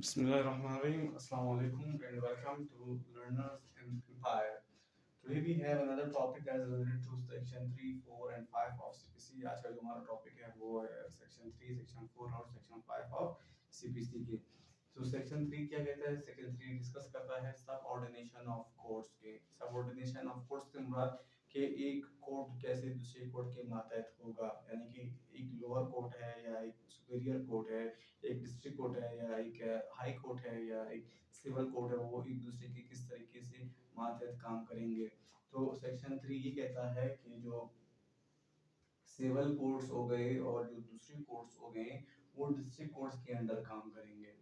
Bismillahirrahmanirrahim. Assalamu alaikum and welcome to Learners Empire. Today we have another topic that is related to section 3, 4 and 5 of CPC. आज का जो हमारा topic है वो है section 3, section 4 और सेक्शन 5 ऑफ CPC के। तो सेक्शन 3 क्या कहता है? सेक्शन 3 डिस्कस करता है सबऑर्डिनेशन ऑफ कोड्स के। सबऑर्डिनेशन ऑफ कोड्स से मुराद कि एक कोड कैसे दूसरे कोड के मातहत होगा, यानी कि एक लोअर कोर्ट है या एक सुपीरियर कोर्ट है, एक डिस्ट्रिक्ट कोर्ट है या एक हाई कोर्ट है या एक सिविल कोर्ट है, वो एक दूसरे के किस तरीके से मातहत काम करेंगे। तो सेक्शन 3 ये कहता है कि जो सिविल कोर्ट्स हो गए और जो दूसरे कोर्ट्स हो गए वो डिस्ट्रिक्ट कोर्ट्स के अंडर काम करेंगे,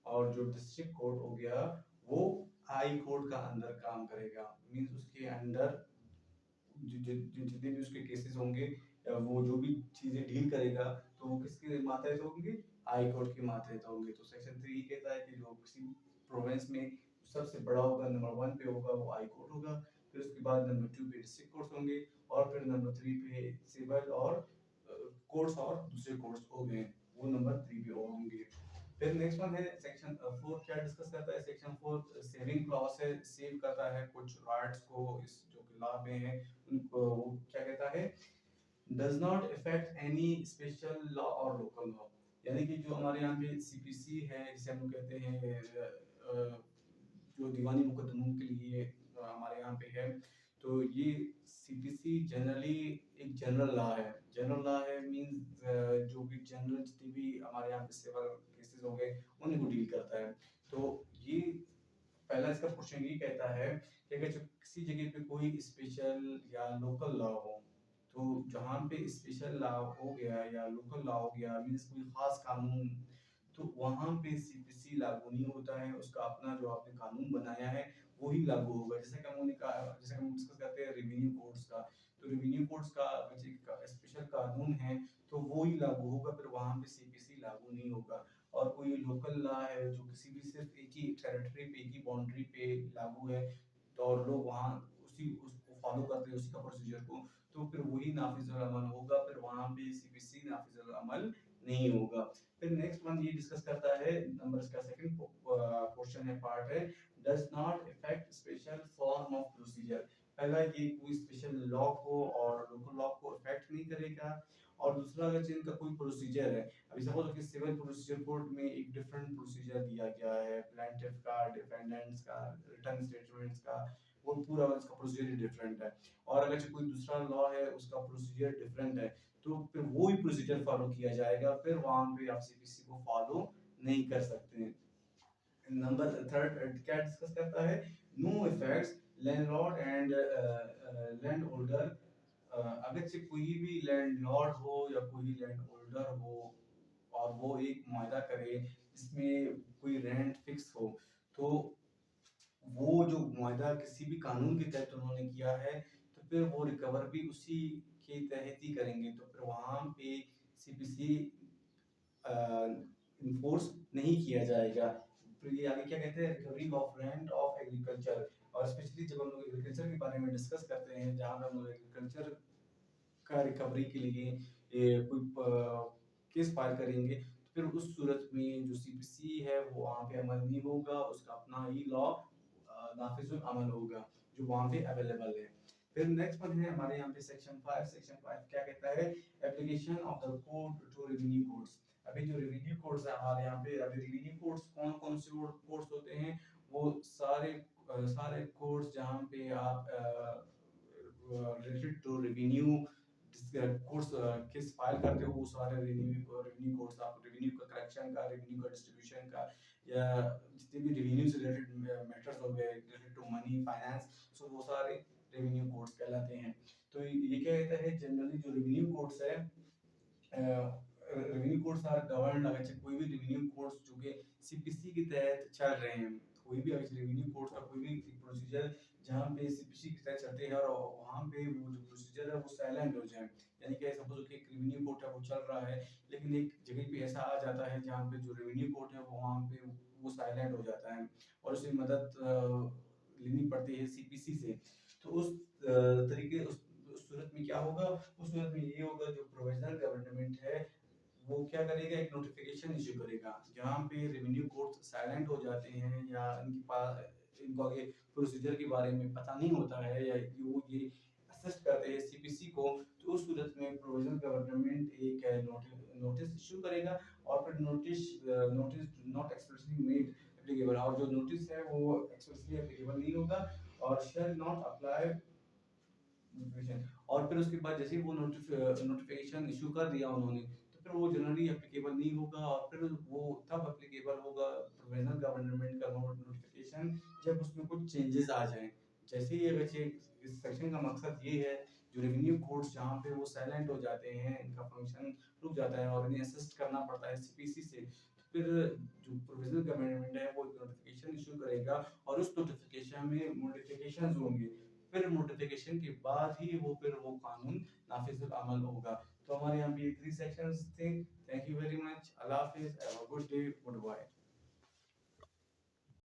और जो डिस्ट्रिक्ट कोर्ट हो गया वो हाई कोर्ट का अंदर काम करेगा। मींस उसके अंडर जितने भी उसके केसेस होंगे या वो जो भी चीजें डील करेगा तो वो किसके मातहत होंगे? हाई कोर्ट के मातहत होंगे। तो सेक्शन 3 कहता है कि जो किसी प्रोविंस में सबसे बड़ा होगा, नंबर 1 पे होगा वो हाई कोर्ट होगा, फिर उसके बाद नंबर 2 पे डिस्ट्रिक्ट कोर्ट्स होंगे, और फिर नंबर 3 पे सिविल और कोर्ट्स और दूसरे कोर्ट्स हो गए, वो नंबर 3 पे होंगे। फिर नेक्स्ट वन है सेक्शन 4। क्या डिस्कस करता है सेक्शन 4? सेविंग क्लॉज है, सेव करता है कुछ राइट्स को इस जो कि लॉ में है उनको। वो क्या कहता है? Does not effect any special law और लोकल लॉ, यानी कि जो हमारे यहाँ पे सीपीसी है जिसे हम लोग कहते हैं जो दीवानी मुकदमों के लिए हमारे यहाँ पे है, तो ये सीपीसी जनरली एक जनरल लॉ है। जनरल लॉ है मींस जो भी जनरल जितनी भी हमारे यहाँ पे सिविल केसेस हो गए उन्हीं को डील करता है। तो ये पहला इसका क्वेश्चन ये कहता है कि अगर जो किसी जगह पे कोई स्पेशल या लोकल लॉ हो, तो जहाँ पे स्पेशल लॉ हो गया या लोकल लॉ हो गया मींस कोई खास कानून, तो वहाँ पे सीपीसी लागू नहीं होता है। उसका अपना जो आपने कानून बनाया है वही लागू होगा। जैसे कि हमने कहा, जैसे हम डिस्कस करते हैं रेवेन्यू कोड्स का, तो रेवेन्यू कोड्स का एक स्पेशल कानून है तो वो ही लागू होगा, फिर वहाँ पे सीपीसी लागू नहीं होगा। और कोई लोकल लॉ है जो किसी भी सिर्फ एक ही टेरिटरी पे, एक ही बाउंड्री पे लागू है, तो और लोग वहाँ उसी उसको फॉलो करते हैं, उसी का प्रोसीजर को, तो फिर वही नाफिजुल अमल होगा, फिर वहाँ पे सीपीसी नाफिजुल अमल नहीं होगा। फिर नेक्स्ट वन ये डिस्कस करता है, नंबर इसका सेकंड क्वेश्चन है, पार्ट है, does not effect special form of procedure. पहला ये कोई स्पेशल लॉ को और लोकल लॉ को इफेक्ट नहीं करेगा। और दूसरा, अगर जिनका कोई प्रोसीजर है, अभी सपोज कि सिविल प्रोसीजर कोर्ट में एक डिफरेंट प्रोसीजर दिया गया है, प्लेंटिफ का, डिफेंडेंट्स का, रिटर्न स्टेटमेंट्स का, वो पूरा उसका प्रोसीजर डिफरेंट है। और अगर जो कोई दूसरा लॉ है उसका प्रोसीजर डिफरेंट है, तो फिर वो ही प्रोसीजर फॉलो किया जाएगा, फिर वहां पे आप सीपीसी को फॉलो नहीं कर सकते हैं। नंबर थर्ड क्या डिस्कस करता है? No effects landlord and land holder. अगर से कोई भी लैंडलॉर्ड हो या कोई लैंड होल्डर हो और वो एक मुआहदा करे जिसमें कोई रेंट फिक्स हो, तो वो जो मुआहदा किसी भी कानून के तहत उन्होंने किया है, तो फिर वो रिकवर भी उसी के तहत ही करेंगे, तो फिर वहां पे सीपीसी इन्फोर्स नहीं किया जाएगा। फिर ये आगे क्या कहते हैं? Recovery of rent of agriculture. और स्पेशली जब हम लोग एग्रीकल्चर के बारे में डिस्कस करते हैं, जहाँ हम लोग एग्रीकल्चर का रिकवरी के लिए कोई केस फाइल करेंगे, तो फिर उस सूरत में जो सीपीसी है वो वहाँ पे अमल नहीं होगा, उसका अपना ही लॉ नाफिजुल अमल होगा जो वहाँ पे अवेलेबल है। फिर नेक्स्ट वन है हमारे यहाँ पे सेक्शन 5। सेक्शन 5 क्या कहता है? Application of the code to revenue codes. अभी जो रेवेन्यू कोड्स है हमारे यहाँ पे, अभी रेवेन्यू कोड्स कौन कौन से कोड्स होते हैं? वो सारे कोड्स जहाँ पे आप related to revenue courts case file करते हो, वो सारे रेवेन्यू कोर्स, आप रेवेन्यू का कलेक्शन का, रेवेन्यू का डिस्ट्रीब्यूशन का, या जितने भी रेवेन्यू से रिलेटेड मैटर्स हो गए रिलेटेड टू मनी फाइनेंस, सो वो सारे रेवेन्यू कोर्स कहलाते हैं। तो ये क्या कहता है? जनरली जो रेवेन्यू कोर्स है, रेवेन्यू कोर्स आर गवर्न, अगर कोई भी रेवेन्यू कोर्स जो कि सीपीसी के तहत चल रहे हैं, कोई भी अगर रेवेन्यू कोर्स का कोई भी प्रोसीजर जहाँ पे सीपीसी के तहत चलते हैं और वहाँ पे वो जो प्रोसीजर है वो साइलेंट हो जाए, यानी कि सपोज कि एक रेवेन्यू कोर्ट है वो चल रहा है, लेकिन एक जगह पे ऐसा आ जाता है जहाँ पे जो रेवेन्यू कोर्ट है वो वहाँ पे वो साइलेंट हो जाता है और उसे मदद लेनी पड़ती है सीपीसी से। तो उस तरीके उस सूरत में क्या होगा? उस सूरत में ये होगा, जो प्रोविजनल गवर्नमेंट है वो क्या करेगा, एक नोटिफिकेशन इशू करेगा जहाँ पे रेवेन्यू कोड्स साइलेंट हो जाते हैं या इनके पास इनको आगे प्रोसीजर के बारे में पता नहीं होता है या वो ये असिस्ट करते हैं सीपीसी को, तो उस सूरत में प्रोविजनल गवर्नमेंट एक नोटिस इशू करेगा और फिर notice not expressly made applicable, और जो नोटिस है वो एक्सप्रेसली एप्लीकेबल नहीं होगा और शैल नॉट अप्लाई नोटिफिकेशन। और फिर उसके बाद जैसे ही वो नोटिफिकेशन इशू कर दिया उन्होंने, तो फिर वो जनरली एप्लीकेबल नहीं होगा और फिर वो तब एप्लीकेबल होगा प्रोविजनल गवर्नमेंट का नोटिफिकेशन जब उसमें कुछ चेंजेस आ जाएं। जैसे ही अगर इस सेक्शन का मकसद ये है, जो रेवेन्यू कोड्स जहाँ पे वो साइलेंट हो जाते हैं, इनका फंक्शन रुक जाता है और इन्हें असिस्ट करना पड़ता है सीपीसी से, तो फिर जो प्रोविजनल गवर्नमेंट है वो नोटिफिकेशन इशू करेगा और उस नोटिफिकेशन में मॉडिफिकेशंस होंगे। फिर नोटिफिकेशन के बाद ही वो कानून नाफिज अमल होगा। तो हमारे यहाँ पे ये 3 सेक्शंस थे। Thank you very much. अल्लाह हाफिज। Have a good day. Good bye.